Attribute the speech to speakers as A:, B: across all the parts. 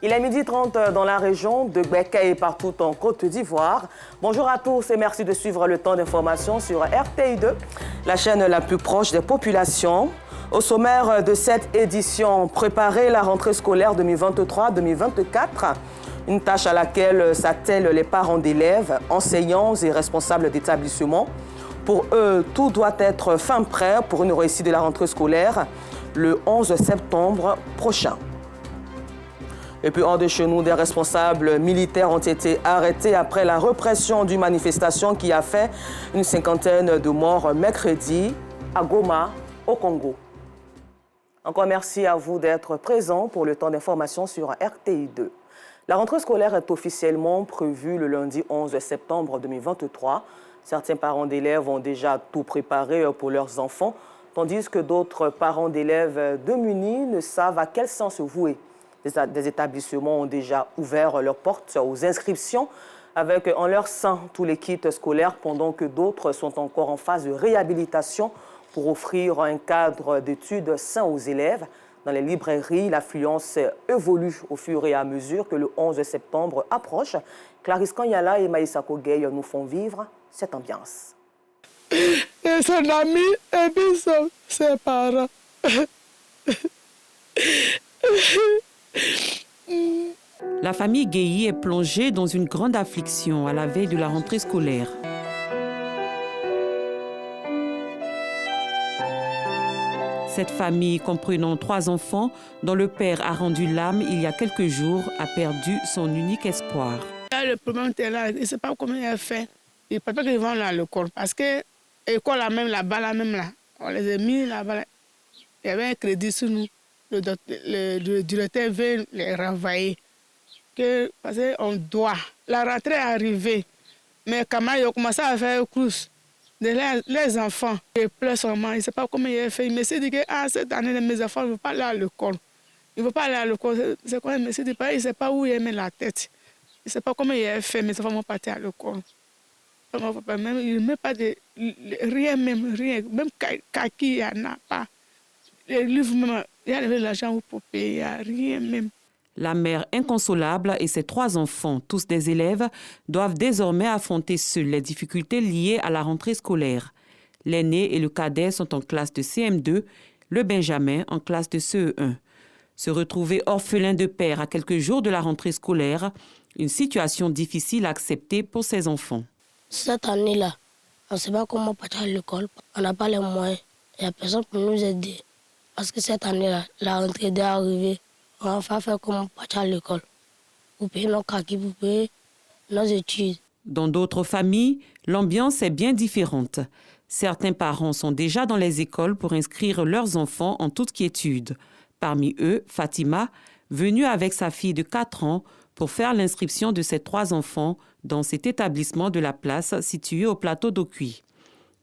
A: Il est 12h30 dans la région de Gbeka et partout en Côte d'Ivoire. Bonjour à tous et merci de suivre le temps d'information sur RTI2, la chaîne la plus proche des populations. Au sommaire de cette édition, préparer la rentrée scolaire 2023-2024, une tâche à laquelle s'attellent les parents d'élèves, enseignants et responsables d'établissements. Pour eux, tout doit être fin prêt pour une réussite de la rentrée scolaire le 11 septembre prochain. Et puis hors de chez nous, des responsables militaires ont été arrêtés après la répression d'une manifestation qui a fait une cinquantaine de morts mercredi à Goma, au Congo. Encore merci à vous d'être présents pour le temps d'information sur RTI2. La rentrée scolaire est officiellement prévue le lundi 11 septembre 2023. Certains parents d'élèves ont déjà tout préparé pour leurs enfants, tandis que d'autres parents d'élèves démunis ne savent à quel sens se vouer. Des établissements ont déjà ouvert leurs portes aux inscriptions avec en leur sein tous les kits scolaires, pendant que d'autres sont encore en phase de réhabilitation pour offrir un cadre d'études sain aux élèves. Dans les librairies, l'affluence évolue au fur et à mesure que le 11 septembre approche. Clarisse Kanyala et Maïssa Kogey nous font vivre cette ambiance.
B: Et son ami et puis ses parents.
C: La famille Guéhi est plongée dans une grande affliction à la veille de la rentrée scolaire. Cette famille, comprenant 3 enfants, dont le père a rendu l'âme il y a quelques jours, a perdu son unique espoir.
B: Le problème était là, il ne sait pas comment il a fait. Il ne peut pas qu'ils vont à l'école parce que l'école là-bas, on les a mis là-bas. Il y avait un crédit sur nous. Le directeur veut les renvoyer. Parce qu'on doit. La rentrée est arrivée. Mais quand ils ont commencé à faire course, les enfants, ils pleurent seulement. Il ne sait pas comment il a fait. Il me dit que cette année, mes enfants ne vont pas aller à l'école. Ils ne vont pas aller à l'école. C'est quoi? Il me dit, il ne sait pas où il met la tête. Il ne sait pas comment il a fait. Mes enfants vont partir à l'école. Il ne met pas de rien, même kaki, il n'y en a pas. Les livres, même, il y a l'argent pour payer, il n'y a rien même.
C: La mère inconsolable et ses 3 enfants, tous des élèves, doivent désormais affronter seuls les difficultés liées à la rentrée scolaire. L'aîné et le cadet sont en classe de CM2, le Benjamin en classe de CE1. Se retrouver orphelin de père à quelques jours de la rentrée scolaire, une situation difficile à accepter pour ses enfants.
D: Cette année-là, on ne sait pas comment partir à l'école. On n'a pas les moyens. Il n'y a personne pour nous aider. Parce que cette année-là, la rentrée est arrivée. On va faire comment partir à l'école. Pour payer nos kaki, pour payer nos études.
C: Dans d'autres familles, l'ambiance est bien différente. Certains parents sont déjà dans les écoles pour inscrire leurs enfants en toute quiétude. Parmi eux, Fatima, venue avec sa fille de 4 ans pour faire l'inscription de ses 3 enfants dans cet établissement de la place situé au plateau d'Okui.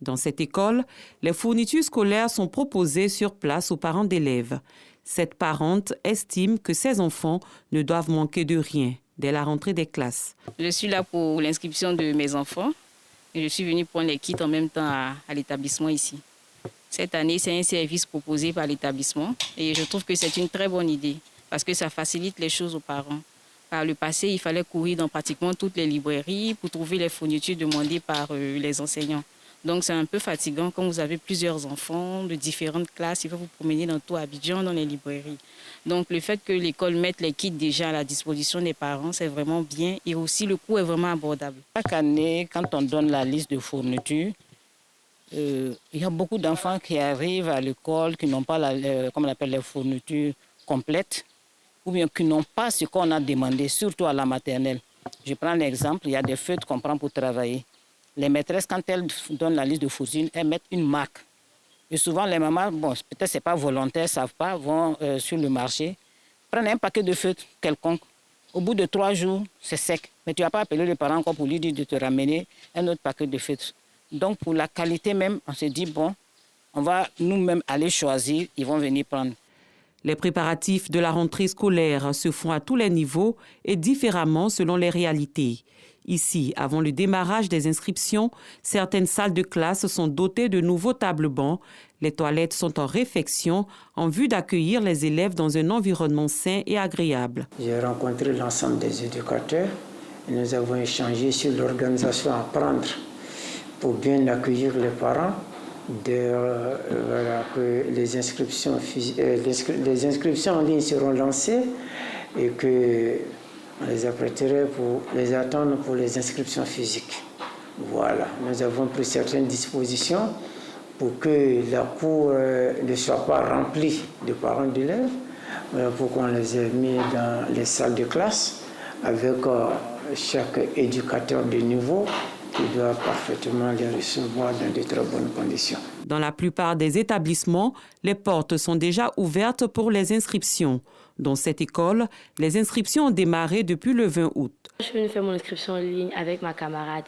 C: Dans cette école, les fournitures scolaires sont proposées sur place aux parents d'élèves. Cette parente estime que ses enfants ne doivent manquer de rien dès la rentrée des classes.
E: Je suis là pour l'inscription de mes enfants et je suis venue prendre les kits en même temps à l'établissement ici. Cette année, c'est un service proposé par l'établissement et je trouve que c'est une très bonne idée parce que ça facilite les choses aux parents. Par le passé, il fallait courir dans pratiquement toutes les librairies pour trouver les fournitures demandées par les enseignants. Donc c'est un peu fatigant quand vous avez plusieurs enfants de différentes classes. Il faut vous promener dans tout Abidjan, dans les librairies. Donc le fait que l'école mette les kits déjà à la disposition des parents, c'est vraiment bien. Et aussi le coût est vraiment abordable.
F: Chaque année, quand on donne la liste de fournitures, il y a beaucoup d'enfants qui arrivent à l'école qui n'ont pas comme on appelle, les fournitures complètes ou bien qui n'ont pas ce qu'on a demandé, surtout à la maternelle. Je prends l'exemple, il y a des feutres qu'on prend pour travailler. Les maîtresses, quand elles donnent la liste de fournitures, elles mettent une marque. Et souvent, les mamans, peut-être ce n'est pas volontaire, ne savent pas, vont sur le marché, prennent un paquet de feutres quelconque. Au bout de 3 jours, c'est sec. Mais tu n'as pas appelé les parents encore pour lui dire de te ramener un autre paquet de feutres. Donc, pour la qualité même, on se dit, on va nous-mêmes aller choisir, ils vont venir prendre.
C: Les préparatifs de la rentrée scolaire se font à tous les niveaux et différemment selon les réalités. Ici, avant le démarrage des inscriptions, certaines salles de classe sont dotées de nouveaux tables-bancs. Les toilettes sont en réfection en vue d'accueillir les élèves dans un environnement sain et agréable.
G: J'ai rencontré l'ensemble des éducateurs et nous avons échangé sur l'organisation à prendre pour bien accueillir les parents. Que les inscriptions en ligne seront lancées et qu'on les apprêterait pour les attendre pour les inscriptions physiques. Voilà, nous avons pris certaines dispositions pour que la cour ne soit pas remplie de parents d'élèves, pour qu'on les ait mis dans les salles de classe avec chaque éducateur de niveau qui doit parfaitement les recevoir dans de très bonnes conditions.
C: Dans la plupart des établissements, les portes sont déjà ouvertes pour les inscriptions. Dans cette école, les inscriptions ont démarré depuis le 20 août.
D: Je suis venue faire mon inscription en ligne avec ma camarade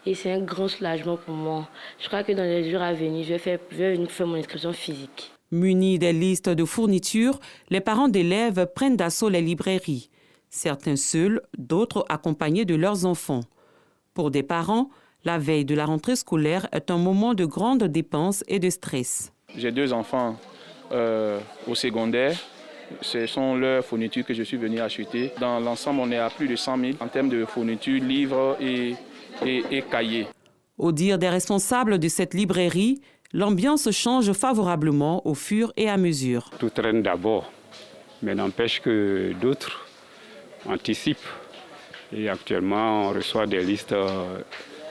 D: et c'est un grand soulagement pour moi. Je crois que dans les jours à venir, je vais venir faire mon inscription physique.
C: Munis des listes de fournitures, les parents d'élèves prennent d'assaut les librairies. Certains seuls, d'autres accompagnés de leurs enfants. Pour des parents, la veille de la rentrée scolaire est un moment de grande dépense et de stress.
H: J'ai 2 enfants au secondaire. Ce sont leurs fournitures que je suis venu acheter. Dans l'ensemble, on est à plus de 100 000 en termes de fournitures, livres et cahiers.
C: Au dire des responsables de cette librairie, l'ambiance change favorablement au fur et à mesure.
I: Tout traîne d'abord, mais n'empêche que d'autres anticipent. Et actuellement, on reçoit des listes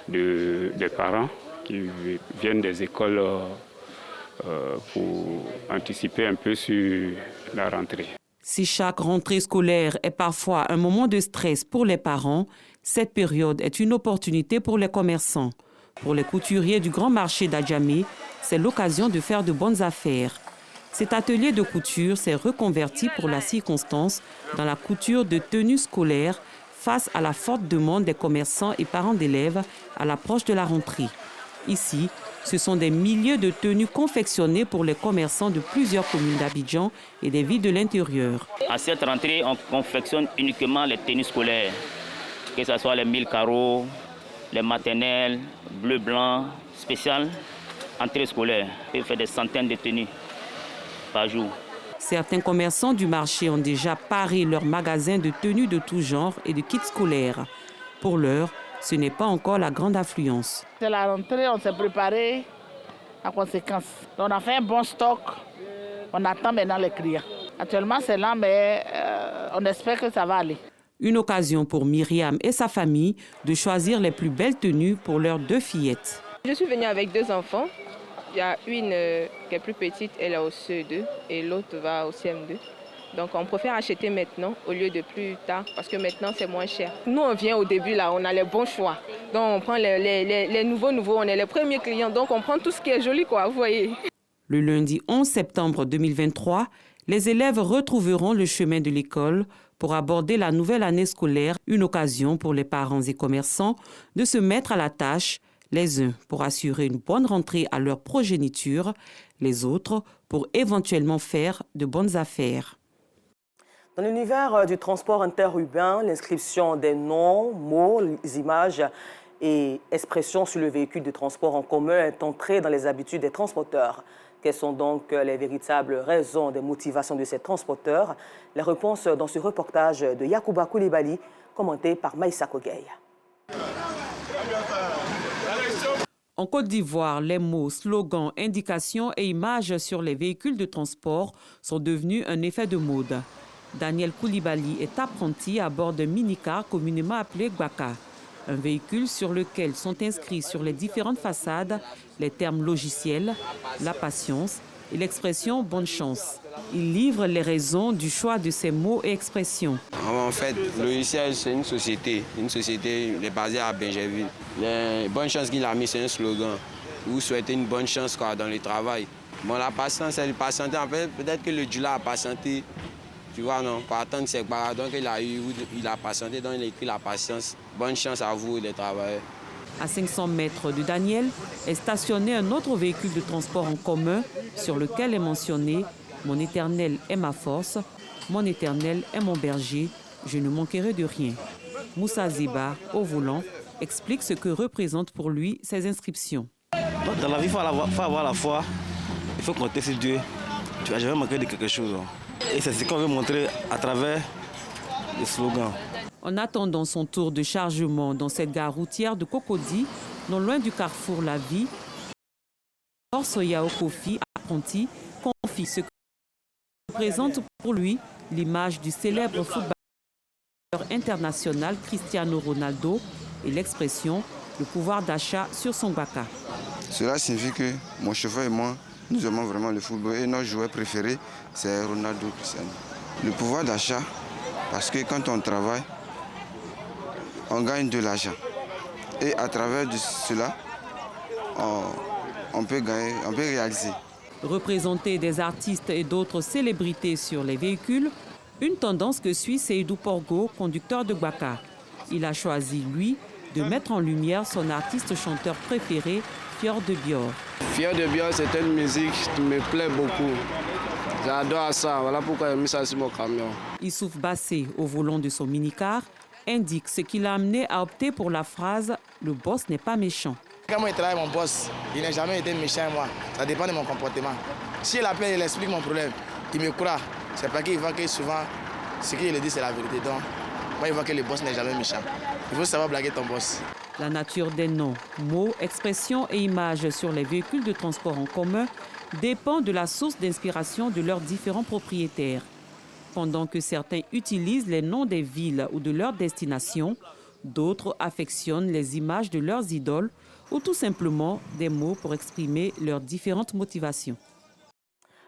I: des parents qui viennent des écoles pour anticiper un peu sur la rentrée.
C: Si chaque rentrée scolaire est parfois un moment de stress pour les parents, cette période est une opportunité pour les commerçants. Pour les couturiers du grand marché d'Adjamé, c'est l'occasion de faire de bonnes affaires. Cet atelier de couture s'est reconverti pour la circonstance dans la couture de tenues scolaires face à la forte demande des commerçants et parents d'élèves à l'approche de la rentrée. Ici, ce sont des milliers de tenues confectionnées pour les commerçants de plusieurs communes d'Abidjan et des villes de l'intérieur.
J: À cette rentrée, on confectionne uniquement les tenues scolaires, que ce soit les 1000 carreaux, les maternelles, bleu-blanc, spéciales, entrée scolaire. On fait des centaines de tenues par jour.
C: Certains commerçants du marché ont déjà paré leurs magasins de tenues de tout genre et de kits scolaires. Pour l'heure, ce n'est pas encore la grande affluence.
B: C'est la rentrée, on s'est préparé en conséquence. On a fait un bon stock. On attend maintenant les clients. Actuellement, c'est lent, mais on espère que ça va aller.
C: Une occasion pour Myriam et sa famille de choisir les plus belles tenues pour leurs 2 fillettes.
K: Je suis venue avec 2 enfants. Il y a une qui est plus petite, elle est au CE2 et l'autre va au CM2. Donc on préfère acheter maintenant au lieu de plus tard parce que maintenant c'est moins cher. Nous on vient au début là, on a les bons choix. Donc on prend les nouveaux, on est les premiers clients. Donc on prend tout ce qui est joli quoi, vous voyez.
C: Le lundi 11 septembre 2023, les élèves retrouveront le chemin de l'école pour aborder la nouvelle année scolaire, une occasion pour les parents et commerçants de se mettre à la tâche, les uns pour assurer une bonne rentrée à leur progéniture, les autres pour éventuellement faire de bonnes affaires.
A: Dans l'univers du transport interurbain, l'inscription des noms, mots, images et expressions sur le véhicule de transport en commun est entrée dans les habitudes des transporteurs. Quelles sont donc les véritables raisons des motivations de ces transporteurs? Les réponses dans ce reportage de Yacouba Koulibaly, commenté par Maïssa Kogueï.
C: En Côte d'Ivoire, les mots, slogans, indications et images sur les véhicules de transport sont devenus un effet de mode. Daniel Koulibaly est apprenti à bord d'un minicar communément appelé Gbaka, un véhicule sur lequel sont inscrits sur les différentes façades les termes logiciels, la patience et l'expression bonne chance. Il livre les raisons du choix de ces mots et expressions.
L: En fait, logiciel, c'est une société basée à Benjerville. Bonne chance qu'il a mis, c'est un slogan. Vous souhaitez une bonne chance dans le travail. Bon, la patience, elle est patientée. En fait, peut-être que le Djula a patienté. Tu vois, non, pour attendre ses barres, donc il a patienté, donc il a écrit la patience. Bonne chance à vous, les travailleurs.
C: À 500 mètres de Daniel est stationné un autre véhicule de transport en commun sur lequel est mentionné « Mon éternel est ma force, mon éternel est mon berger, je ne manquerai de rien ». Moussa Zeba, au volant, explique ce que représentent pour lui ces inscriptions.
M: Dans la vie, il faut avoir la foi, il faut compter sur Dieu. Tu vas jamais manquer de quelque chose. Et c'est ce qu'on veut montrer à travers les slogans.
C: En attendant son tour de chargement dans cette gare routière de Cocody, non loin du carrefour La Vie, Soyao Kofi, apprenti, confie ce que représente pour lui l'image du célèbre footballeur international Cristiano Ronaldo et l'expression « le pouvoir d'achat sur son Gbaka ».
N: Cela signifie que mon chauffeur et moi, nous aimons vraiment le football et notre joueur préféré, c'est Ronaldo Cristiano. Le pouvoir d'achat, parce que quand on travaille, on gagne de l'argent. Et à travers de cela, on peut réaliser.
C: Représenter des artistes et d'autres célébrités sur les véhicules, une tendance que suit Seydou Porgo, conducteur de Gbaka. Il a choisi, lui, de mettre en lumière son artiste-chanteur préféré, Fior de Bior.
O: Fior de Bior, c'est une musique qui me plaît beaucoup. J'adore ça, voilà pourquoi j'ai mis ça sur mon camion.
C: Issouf Bassé, au volant de son minicar, indique ce qui l'a amené à opter pour la phrase « Le boss n'est pas méchant ».
P: Quand moi je travaille mon boss, il n'a jamais été méchant avec moi. Ça dépend de mon comportement. Si il appelle, il explique mon problème, il me croit. C'est pas qu'il voit que souvent, ce qu'il dit, c'est la vérité. Donc, moi, il voit que le boss n'est jamais méchant. Il faut savoir blaguer ton boss.
C: La nature des noms, mots, expressions et images sur les véhicules de transport en commun dépend de la source d'inspiration de leurs différents propriétaires. Pendant que certains utilisent les noms des villes ou de leurs destinations, d'autres affectionnent les images de leurs idoles ou tout simplement des mots pour exprimer leurs différentes motivations.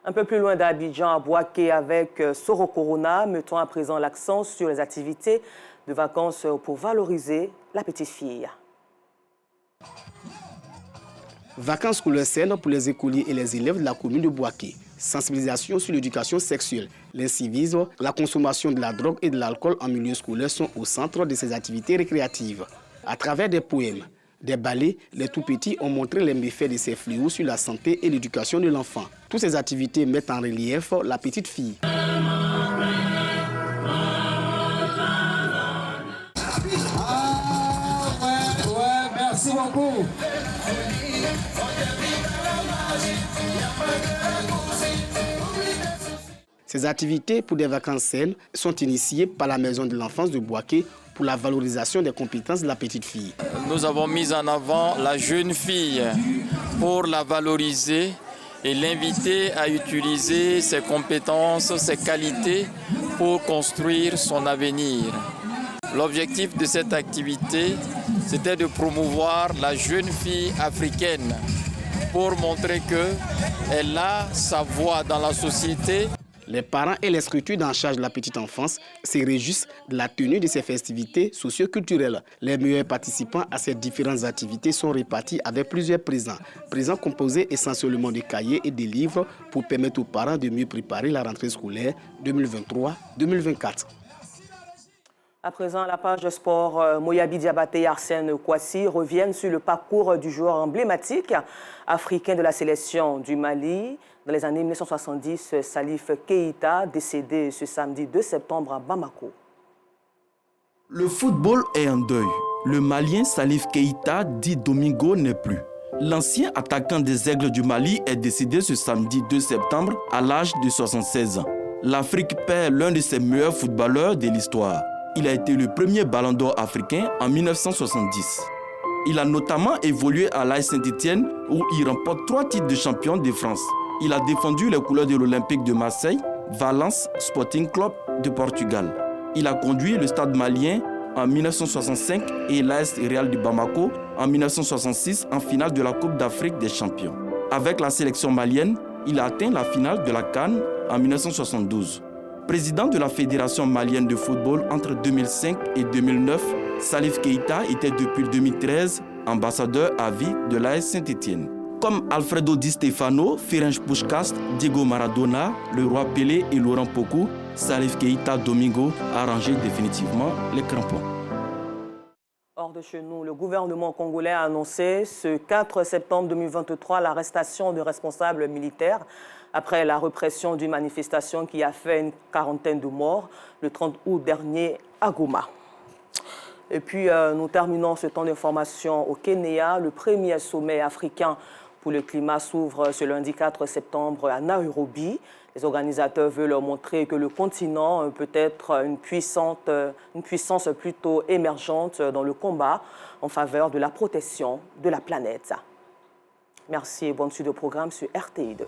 A: Un peu plus loin d'Abidjan, à Bouaké, avec Soro Corona, mettons à présent l'accent sur les activités de vacances pour valoriser la petite fille.
Q: Vacances scolaires saines pour les écoliers et les élèves de la commune de Bouaké. Sensibilisation sur l'éducation sexuelle, l'incivisme, la consommation de la drogue et de l'alcool en milieu scolaire sont au centre de ces activités récréatives. À travers des poèmes, des ballets, les tout-petits ont montré les méfaits de ces fléaux sur la santé et l'éducation de l'enfant. Toutes ces activités mettent en relief la petite fille.
R: Merci beaucoup.
Q: Ces activités pour des vacances saines sont initiées par la Maison de l'enfance de Bouaké pour la valorisation des compétences de la petite fille.
S: Nous avons mis en avant la jeune fille pour la valoriser et l'inviter à utiliser ses compétences, ses qualités pour construire son avenir. L'objectif de cette activité, c'était de promouvoir la jeune fille africaine pour montrer qu'elle a sa voix dans la société.
Q: Les parents et les structures en charge de la petite enfance se réjouissent de la tenue de ces festivités socio-culturelles. Les meilleurs participants à ces différentes activités sont répartis avec plusieurs présents. Présents composés essentiellement de cahiers et de livres pour permettre aux parents de mieux préparer la rentrée scolaire 2023-2024.
A: À présent, la page de sport, Moyabi Diabaté et Arsène Kouassi reviennent sur le parcours du joueur emblématique africain de la sélection du Mali. Dans les années 1970, Salif Keïta, décédé ce samedi 2 septembre à Bamako.
T: Le football est en deuil. Le Malien Salif Keïta, dit Domingo, n'est plus. L'ancien attaquant des Aigles du Mali est décédé ce samedi 2 septembre à l'âge de 76 ans. L'Afrique perd l'un de ses meilleurs footballeurs de l'histoire. Il a été le premier ballon d'or africain en 1970. Il a notamment évolué à l'AS Saint-Étienne où il remporte 3 titres de champion de France. Il a défendu les couleurs de l'Olympique de Marseille, Valence Sporting Club de Portugal. Il a conduit le Stade malien en 1965 et l'AS Real de Bamako en 1966 en finale de la Coupe d'Afrique des champions. Avec la sélection malienne, il a atteint la finale de la CAN en 1972. Président de la Fédération malienne de football entre 2005 et 2009, Salif Keïta était depuis 2013 ambassadeur à vie de l'AS Saint-Étienne. Comme Alfredo Di Stefano, Ferenc Puskás, Diego Maradona, le roi Pelé et Laurent Pokou, Salif Keïta Domingo a rangé définitivement les crampons.
A: Hors de chez nous, le gouvernement congolais a annoncé ce 4 septembre 2023 l'arrestation de responsables militaires après la répression d'une manifestation qui a fait une quarantaine de morts le 30 août dernier à Goma. Et puis, nous terminons ce temps d'information au Kenya. Le premier sommet africain pour le climat s'ouvre ce lundi 4 septembre à Nairobi. Les organisateurs veulent montrer que le continent peut être une puissance plutôt émergente dans le combat en faveur de la protection de la planète. Merci et bonne suite de programme sur RTI2.